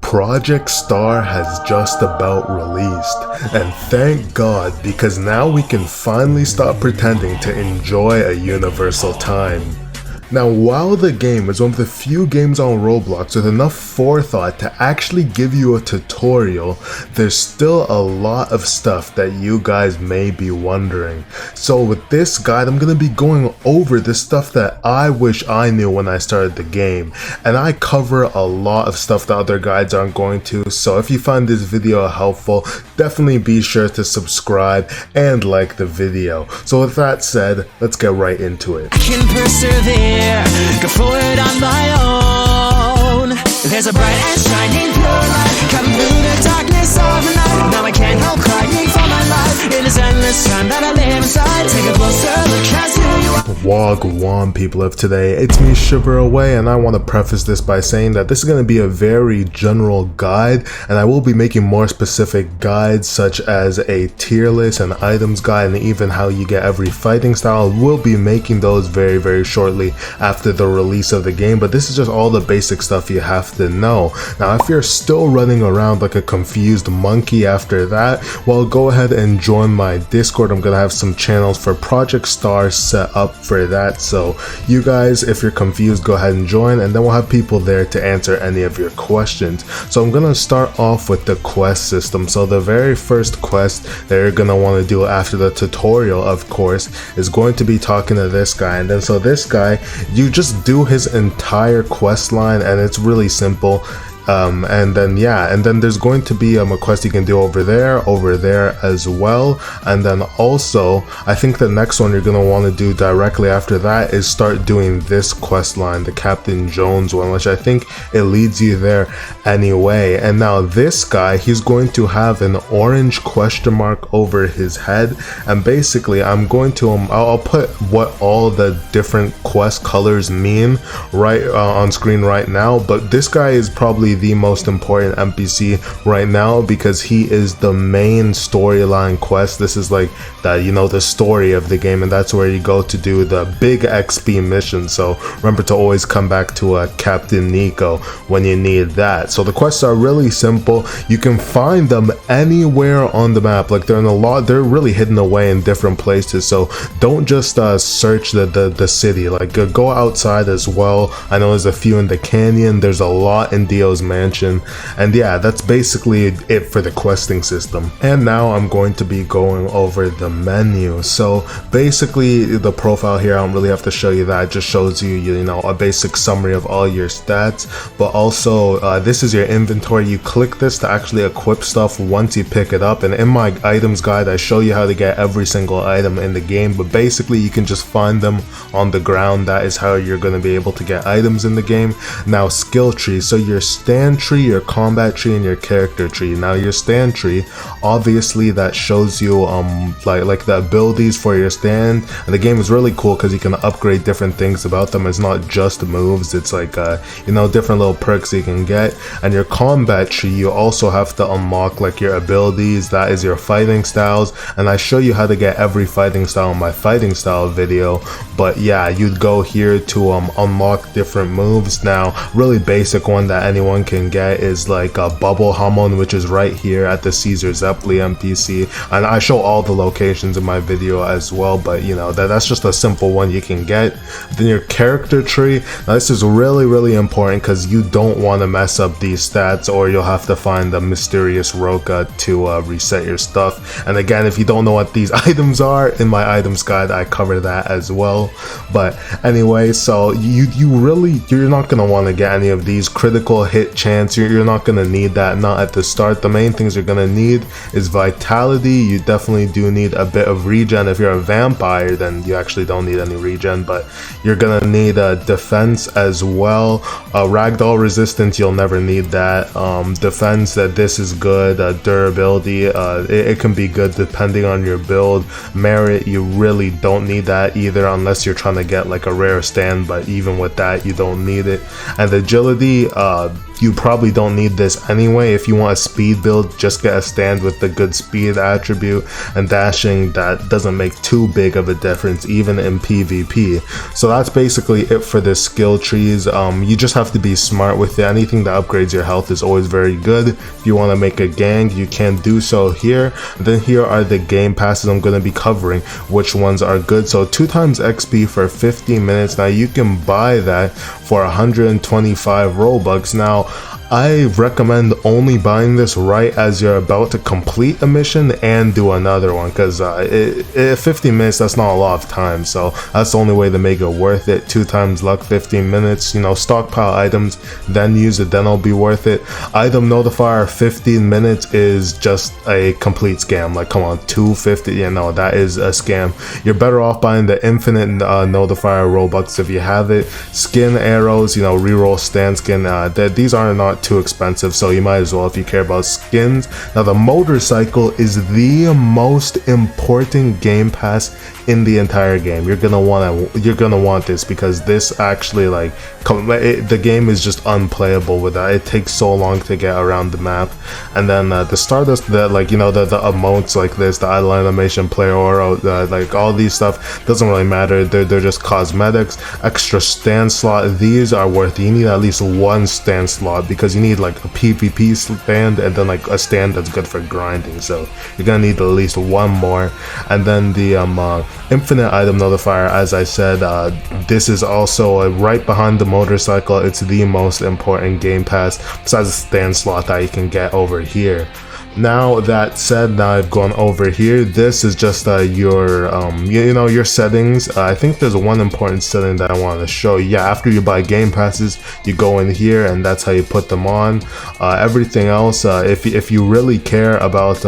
Project Star has just about released, and thank God, because now we can finally stop pretending to enjoy a universal time. Now, while the game is one of the few games on Roblox with enough forethought to actually give you a tutorial, there's still a lot of stuff that you guys may be wondering. So with this guide, I'm going to be going over the stuff that I wish I knew when I started the game, and I cover a lot of stuff that other guides aren't going to, so if you find this video helpful, definitely be sure to subscribe and like the video. So with that said, let's get right into it. I can persevere. Go forward on my own. There's a bright and shining pure light coming through the darkness of the night. Now I can't help crying for my life. It is endless time that I live inside. Take a closer look as who you are. Wagwan people of today, it's me ShiverAway, and I want to preface this by saying that this is going to be a very general guide, and I will be making more specific guides such as a tier list, an items guide, and even how you get every fighting style. We'll be making those very shortly after the release of the game, but this is just all the basic stuff you have to know. Now if you're still running around like a confused monkey after that, well, go ahead and join my Discord. I'm gonna have some channels for Project Star set up for that, so you guys, if you're confused, go ahead and join, and then we'll have people there to answer any of your questions. So I'm gonna start off with the quest system. So the very first quest that you're gonna want to do after the tutorial, of course, is going to be talking to this guy, and then so this guy, you just do his entire quest line, and it's really simple. And then there's going to be a quest you can do over there as well, and then also I think the next one you're going to want to do directly after that is start doing this quest line, the Captain Jones one, which I think it leads you there anyway. And now this guy, he's going to have an orange question mark over his head, and basically I'm going to I'll put what all the different quest colors mean right on screen right now, but this guy is probably the most important NPC right now because he is the main storyline quest. This is like the, you know, the story of the game, and that's where you go to do the big XP mission. So remember to always come back to Captain Nico when you need that. So the quests are really simple. You can find them anywhere on the map. Like they're really hidden away in different places. So don't just search the city. Like go outside as well. I know there's a few in the canyon. There's a lot in Dio's mansion, and yeah, that's basically it for the questing system. And now I'm going to be going over the menu. So basically the profile here, I don't really have to show you that. It just shows you, you know, a basic summary of all your stats, but also this is your inventory. You click this to actually equip stuff once you pick it up, and in my items guide I show you how to get every single item in the game, but basically you can just find them on the ground. That is how you're going to be able to get items in the game. Now skill tree, so your stand tree, your combat tree, and your character tree. Now your stand tree, obviously that shows you like the abilities for your stand, and the game is really cool because you can upgrade different things about them. It's not just moves, it's like you know, different little perks you can get. And your combat tree, you also have to unlock like your abilities, that is your fighting styles, and I show you how to get every fighting style in my fighting style video. But yeah, you'd go here to unlock different moves. Now really basic one that anyone can get is like a bubble hamon, which is right here at the Caesar Zeppeli NPC, and I show all the locations in my video as well, but you know, that's just a simple one you can get. Then your character tree, now this is really important because you don't want to mess up these stats, or you'll have to find the mysterious Roca to reset your stuff. And again, if you don't know what these items are, in my items guide I cover that as well. But anyway, so you're not going to want to get any of these. Critical hit chance, you're not going to need that, not at the start. The main things you're going to need is vitality. You definitely do need a bit of regen. If you're a vampire, then you actually don't need any regen, but you're going to need defense as well. Ragdoll resistance, you'll never need that. Defense, that this is good. Durability, it can be good depending on your build. Merit, you really don't need that either unless you're trying to get like a rare stand, but even with that you don't need it. And agility, you probably don't need this anyway. If you want a speed build, just get a stand with the good speed attribute, and dashing, that doesn't make too big of a difference even in PvP. So that's basically it for the skill trees. You just have to be smart with it. Anything that upgrades your health is always very good. If you want to make a gang, you can do so here. Then here are the game passes I'm going to be covering, which ones are good. So 2 times XP for 15 minutes. Now you can buy that for 125 Robux. Now I recommend only buying this right as you're about to complete a mission and do another one, because 15 minutes, that's not a lot of time, so that's the only way to make it worth it. 2 times luck, 15 minutes, you know, stockpile items, then use it, then it'll be worth it. Item notifier, 15 minutes is just a complete scam. Like, come on, 250, you know, that is a scam. You're better off buying the infinite notifier Robux if you have it. Skin arrows, you know, reroll stand skin, these are not too expensive, so you might as well if you care about skins. Now the motorcycle is the most important game pass in the entire game. You're gonna want this, because this actually, like, the game is just unplayable with that. It takes so long to get around the map. And then the Stardust, like, you know, the emotes like this, the idle animation, player aura, like all these stuff doesn't really matter. They're just cosmetics. Extra stand slot, these are worth it. You need at least 1 stand slot, because you need like a PvP stand and then like a stand that's good for grinding, so you're gonna need at least 1 more. And then the infinite item notifier, as I said, this is also right behind the motorcycle. It's the most important game pass besides the stand slot that you can get over here. Now that said, now I've gone over here, this is just your settings. I think there's one important setting that I want to show you. Yeah, after you buy game passes, you go in here and that's how you put them on. Everything else, if you really care about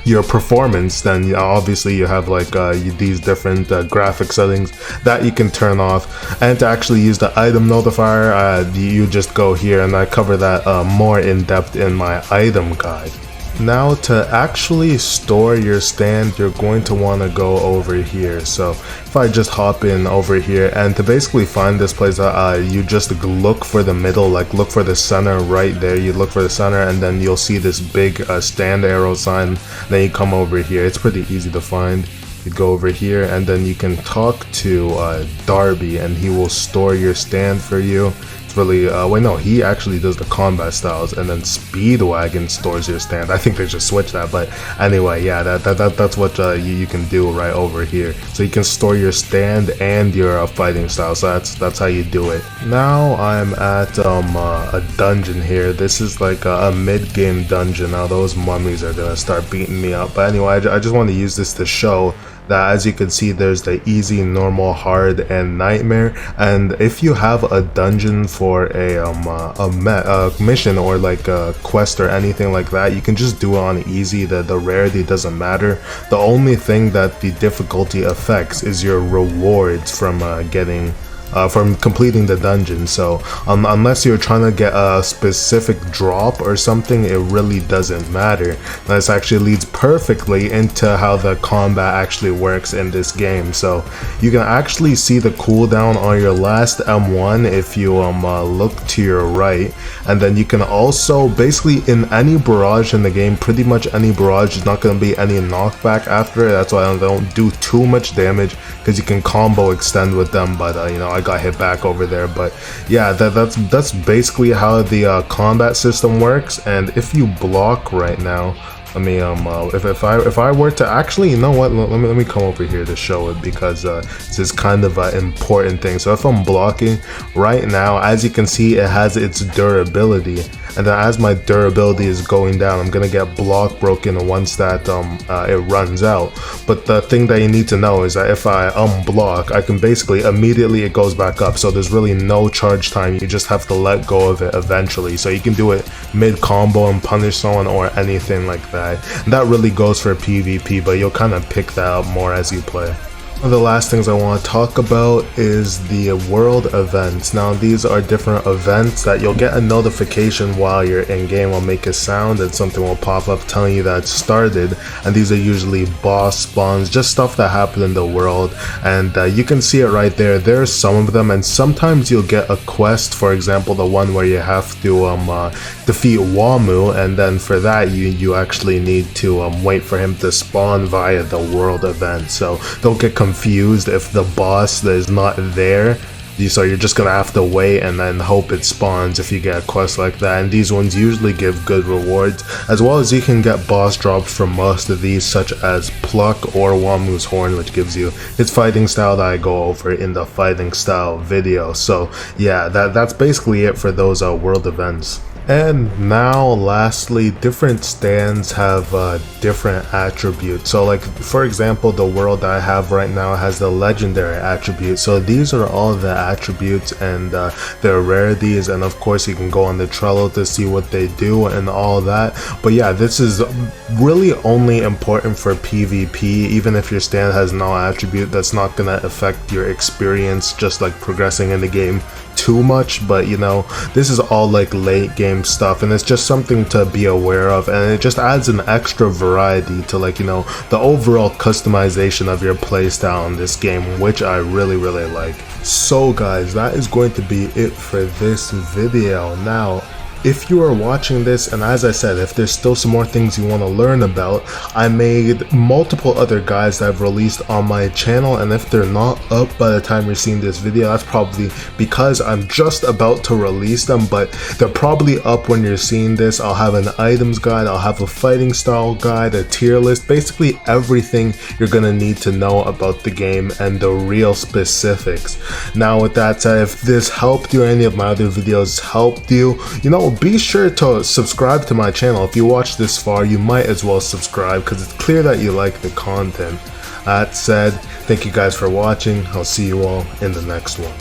your performance, then obviously you have like these different graphic settings that you can turn off. And to actually use the item notifier, you just go here, and I cover that more in depth in my item guide. Now to actually store your stand, you're going to want to go over here. So if I just hop in over here, and to basically find this place, you just look for the middle, like look for the center right there. You look for the center, and then you'll see this big stand arrow sign. Then you come over here. It's pretty easy to find. You go over here, and then you can talk to Darby, and he will store your stand for you. Really, wait, no, he actually does the combat styles, and then Speedwagon stores your stand. I think they just switched that, but anyway, yeah, that's what you can do right over here. So you can store your stand and your fighting style. So that's how you do it. Now I'm at a dungeon here. This is like a mid-game dungeon. Now those mummies are gonna start beating me up, but anyway, I just want to use this to show that, as you can see, there's the easy, normal, hard, and nightmare. And if you have a dungeon for a mission or like a quest or anything like that, you can just do it on easy. The rarity doesn't matter. The only thing that the difficulty affects is your rewards from from completing the dungeon. So unless you're trying to get a specific drop or something, it really doesn't matter. This actually leads perfectly into how the combat actually works in this game. So you can actually see the cooldown on your last M1 if you look to your right, and then you can also basically in any barrage in the game, pretty much any barrage, is not going to be any knockback after it. That's why I don't do too much damage, because you can combo extend with them, but you know, I got hit back over there. But yeah, that's basically how the combat system works. And if you block right now, let me if I were to actually, you know what, let me come over here to show it, because this is kind of an important thing. So if I'm blocking right now, as you can see, it has its durability, and then as my durability is going down, I'm gonna get block broken once that it runs out. But the thing that you need to know is that if I unblock, I can basically immediately, it goes back up. So there's really no charge time. You just have to let go of it eventually. So you can do it mid combo and punish someone or anything like that. And that really goes for PvP, but you'll kind of pick that up more as you play. One of the last things I want to talk about is the world events. Now these are different events that you'll get a notification while you're in game will make a sound and something will pop up telling you that it started, and these are usually boss spawns, just stuff that happened in the world, and you can see it right there. There's some of them, and sometimes you'll get a quest, for example the one where you have to defeat Wamuu, and then for that you actually need to wait for him to spawn via the world event. So don't get confused if the boss is not there, so you're just gonna have to wait and then hope it spawns if you get a quest like that. And these ones usually give good rewards, as well as you can get boss drops from most of these, such as Pluck or Wamuu's Horn, which gives you its fighting style that I go over in the fighting style video. So yeah, that's basically it for those world events. And now lastly, different stands have different attributes. So like for example, the world that I have right now has the legendary attribute. So these are all the attributes and their rarities, and of course you can go on the Trello to see what they do and all that. But yeah, this is really only important for PvP. Even if your stand has no attribute, that's not gonna affect your experience just like progressing in the game too much. But you know, this is all like late game stuff, and it's just something to be aware of, and it just adds an extra variety to, like, you know, the overall customization of your playstyle in this game, which I really like. So guys, that is going to be it for this video. Now if you are watching this, and as I said, if there's still some more things you want to learn about, I made multiple other guides that I've released on my channel, and if they're not up by the time you're seeing this video, that's probably because I'm just about to release them, but they're probably up when you're seeing this. I'll have an items guide, I'll have a fighting style guide, a tier list, basically everything you're gonna need to know about the game and the real specifics. Now with that said, if this helped you or any of my other videos helped you, you know, be sure to subscribe to my channel. If you watched this far, you might as well subscribe because it's clear that you like the content. That said, thank you guys for watching. I'll see you all in the next one.